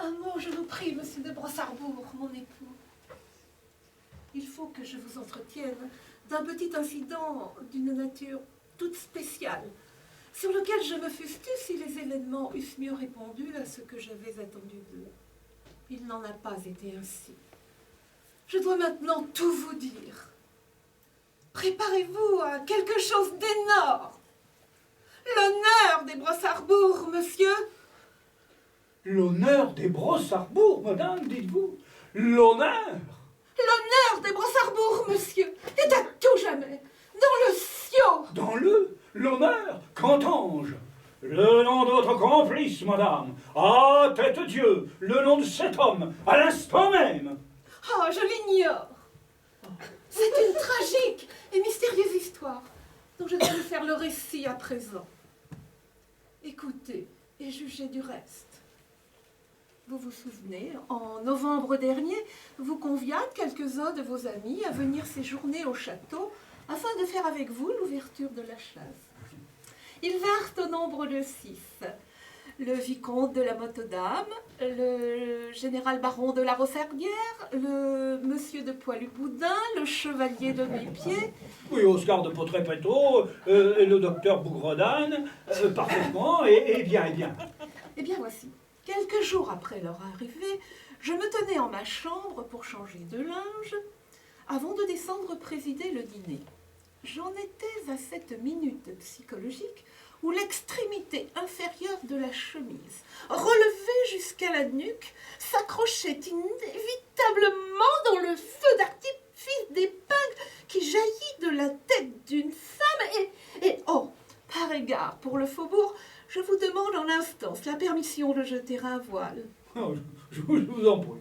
Un mot, je vous prie, monsieur de Brossarbourg, mon époux. Il faut que je vous entretienne d'un petit incident d'une nature toute spéciale, sur lequel je me fustue si les événements eussent mieux répondu à ce que j'avais attendu d'eux. Il n'en a pas été ainsi. Je dois maintenant tout vous dire. Préparez-vous à quelque chose d'énorme. L'honneur des Brossarbourg, monsieur. L'honneur des Brossarbourg, madame, dites-vous? L'honneur? L'honneur des Brossarbourg, monsieur, est à tout jamais dans le ciel. Dans l'honneur? Qu'entends-je? Le nom de votre complice, madame. Ah, tête Dieu, le nom de cet homme, à l'instant même. Ah, je l'ignore. C'est une tragique et mystérieuse histoire dont je vais vous faire le récit à présent. Écoutez et jugez du reste. Vous vous souvenez, en novembre dernier, vous conviâtes quelques-uns de vos amis à venir séjourner au château afin de faire avec vous l'ouverture de la chasse. Ils vinrent au nombre de 6. Le vicomte de la Motte-Dame, le général baron de la Rossardière, le monsieur de Poilu-Boudin, le chevalier de Mépied. Oui, Oscar de Potrépéto, et le docteur Bougredane, parfaitement, et bien. Eh bien voici, quelques jours après leur arrivée, je me tenais en ma chambre pour changer de linge, avant de descendre présider le dîner. J'en étais à cette minute psychologique où l'extrémité inférieure de la chemise, relevée jusqu'à la nuque, s'accrochait inévitablement dans le feu d'artifice d'épingle qui jaillit de la tête d'une femme et oh, par égard pour le faubourg, je vous demande en instance la permission de jeter un voile. Oh, je vous en prie,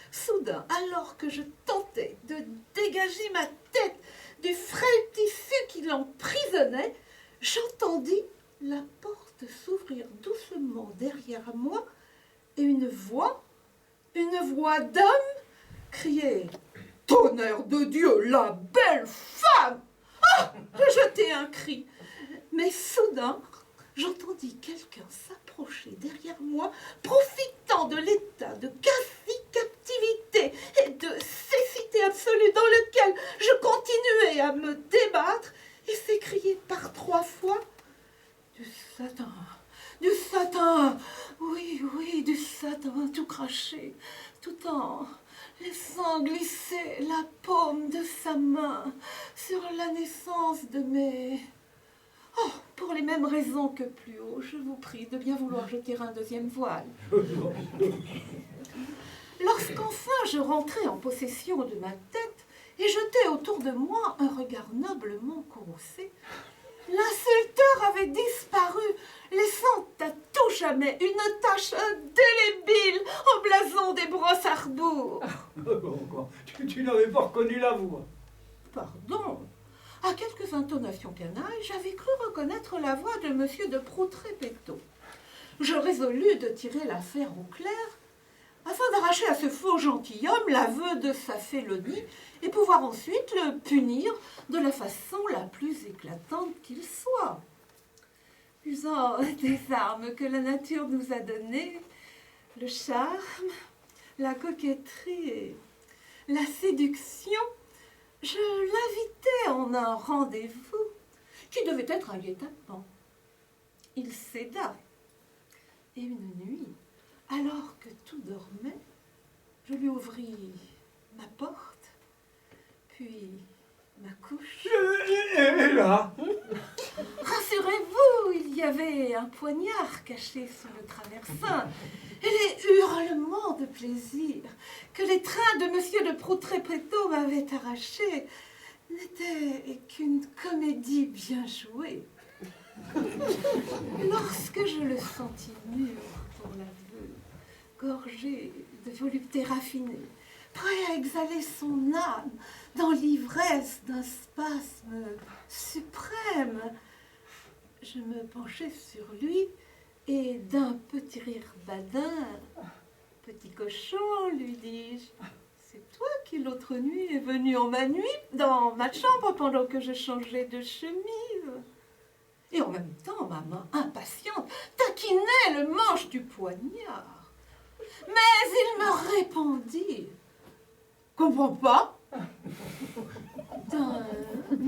Soudain, alors que je tentais de dégager ma tête du frêle tissu qui l'emprisonnait, j'entendis la porte s'ouvrir doucement derrière moi et une voix d'homme criait « Tonnerre de Dieu, la belle femme !» Ah ! Je jetai un cri, mais soudain, j'entendis quelqu'un s'approcher derrière moi, profitant de l'état de quasi-captivité et de cécité absolue dans lequel je continuais à me débattre et s'écrier par 3 fois « Du satin, oui, du satin tout craché, tout en laissant glisser la paume de sa main sur la naissance de mes... Oh, pour les mêmes raisons que plus haut, je vous prie de bien vouloir jeter un deuxième voile. Lorsqu'enfin je rentrai en possession de ma tête et jetai autour de moi un regard noblement courroucé, l'insulteur avait disparu, laissant à tout jamais une tache indélébile au blason des Brossarbourg. Tu n'avais pas reconnu la voix? Pardon. À quelques intonations canailles, j'avais cru reconnaître la voix de monsieur de Proutrépéto. Je résolus de tirer l'affaire au clair, afin d'arracher à ce faux gentilhomme l'aveu de sa félonie et pouvoir ensuite le punir de la façon la plus éclatante qu'il soit. Usant des armes que la nature nous a données, le charme, la coquetterie et la séduction, je l'invitai en un rendez-vous qui devait être un guet-apens. Il céda. Et une nuit, alors que tout dormait, je lui ouvris ma porte, puis ma couche. Et là? Rassurez-vous, il y avait un poignard caché sous le traversin, et les hurlements de plaisir que les trains de monsieur de Proutrépéto m'avaient arrachés n'étaient qu'une comédie bien jouée. Lorsque je le sentis mûr pour l'aveu, gorgé de volupté raffinée, prêt à exhaler son âme dans l'ivresse d'un spasme suprême, je me penchai sur lui et d'un petit rire badin, « Petit cochon, lui dis-je, c'est toi qui l'autre nuit est venu en ma nuit dans ma chambre pendant que je changeais de chemise. » Et en même temps, ma main impatiente taquinait le manche du poignard. Mais il me répondit, « Comprends pas ?» d'un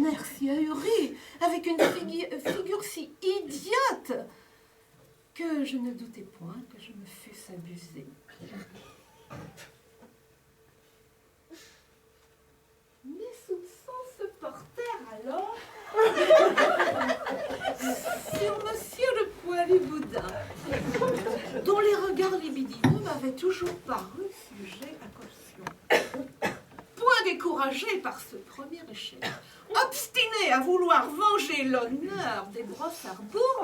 air si ahuri, avec une figure si idiote, que je ne doutais point que je me fusse abusée. Mes soupçons se portèrent alors sur monsieur le Poilu-Boudin, dont les regards libidineux m'avaient toujours paru sujets à caution. Point découragé par ce premier échec, obstiné à vouloir venger l'honneur des Brossards-Bourg,